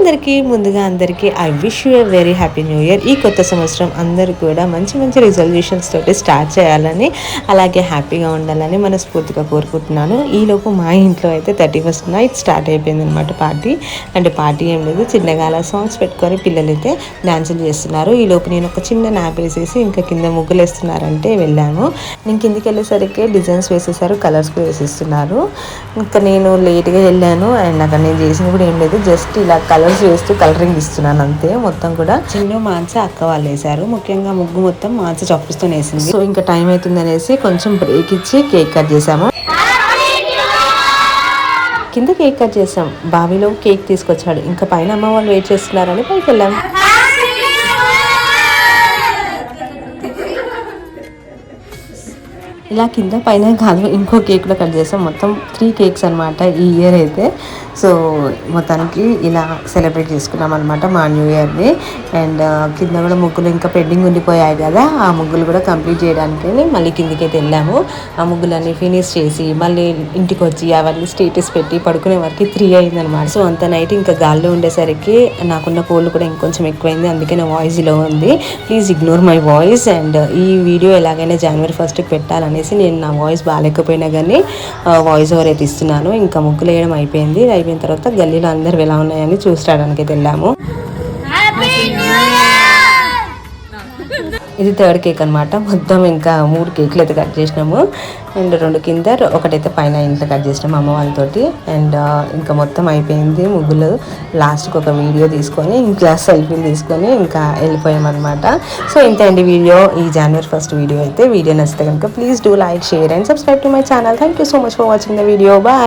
అందరికీ I wish you a very happy new year. ఈ కొత్త సంవత్సరం అందరూ కూడా మంచి మంచి రిజల్యూషన్స్ తోటి స్టార్ట్ చేయాలని, అలాగే హ్యాపీగా ఉండాలని మనస్ఫూర్తిగా కోరుకుంటున్నాను. ఈలోపు మా ఇంట్లో అయితే 31st నైట్ స్టార్ట్ అయిపోయింది అనమాట పార్టీ. అంటే పార్టీ ఏం లేదు, చిన్నగా అలా సాంగ్స్ పెట్టుకొని పిల్లలు అయితే డాన్సులు చేస్తున్నారు. ఈలోపు నేను ఒక చిన్న నాప్ వేసేసి ఇంకా కింద ముగ్గులు వేస్తున్నారంటే వెళ్ళాము. నేను కిందికి వెళ్ళేసరికి డిజైన్స్ వేసేసారు, కలర్స్ కూడా వేసేస్తున్నారు. ఇంకా నేను లేట్గా వెళ్ళాను అండ్ అక్కడ నేను చేసిన కూడా ఏం లేదు, జస్ట్ ఇలా కలర్స్ వేస్తూ కలరింగ్ ఇస్తున్నాను అంతే. మొత్తం కూడా చిన్న మాన్స అక్క వాళ్ళు వేశారు. ముఖ్యంగా ముగ్గు మొత్తం మాన్స చప్పుస్తూ వేసింది. సో ఇంకా టైం అవుతుంది అనేసి కొంచెం బ్రేక్ ఇచ్చి కేక్ కట్ చేసాము. కింద కేక్ కట్ చేసాం, బావిలో కేక్ తీసుకొచ్చాడు. ఇంకా పైన అమ్మ వాళ్ళు వెయిట్ చేస్తున్నారని పైకి వెళ్ళాం. ఇలా కింద పైన కాదు, ఇంకో కేక్ కూడా కట్ చేసాం. మొత్తం 3 కేక్స్ అనమాట ఈ ఇయర్ అయితే. సో మొత్తానికి ఇలా సెలబ్రేట్ చేసుకున్నాం అనమాట మా న్యూ ఇయర్ని. అండ్ కింద కూడా ముగ్గులు ఇంకా పెండింగ్ ఉండిపోయాయి కదా, ఆ ముగ్గులు కూడా కంప్లీట్ చేయడానికి మళ్ళీ కిందికి అయితే వెళ్ళాము. ఆ ముగ్గులన్నీ ఫినిష్ చేసి మళ్ళీ ఇంటికి వచ్చి అవన్నీ స్టేటస్ పెట్టి పడుకునే వరకు 3 అయిందనమాట. సో అంత నైట్ ఇంకా గాల్లో ఉండేసరికి నాకున్న కోల్డ్ కూడా ఇంకొంచెం ఎక్కువైంది, అందుకే నా వాయిస్ లో ఉంది. Please ignore my voice. And ఈ వీడియో ఎలాగైనా January 1st పెట్టాలని నేను నా వాయిస్ బాగాలేకపోయినా కానీ వాయిస్ ఓవర్ అయితే ఇస్తున్నాను. ఇంకా ముగ్గులు వేయడం అయిపోయింది. అయిపోయిన తర్వాత గల్లీలో అందరు ఎలా ఉన్నాయని చూసడానికి అయితే వెళ్ళాము. ఇది 3rd కేక్ అనమాట. మొత్తం ఇంకా 3 కేక్లు అయితే కట్ చేసినాము. అండ్ 2 కింద, ఒకటైతే పైన ఇంట్లో కట్ చేసినాము అమ్మ వాళ్ళతోటి. అండ్ ఇంకా మొత్తం అయిపోయింది ముగ్గులు. లాస్ట్కి ఒక వీడియో తీసుకొని ఇంకా సెల్ఫీలు తీసుకొని ఇంకా వెళ్ళిపోయామన్నమాట. సో ఇంత అండి వీడియో, ఈ January 1st వీడియో అయితే. వీడియో నచ్చితే కనుక please do like, share and subscribe to my channel. Thank you so much for watching the video. Bye.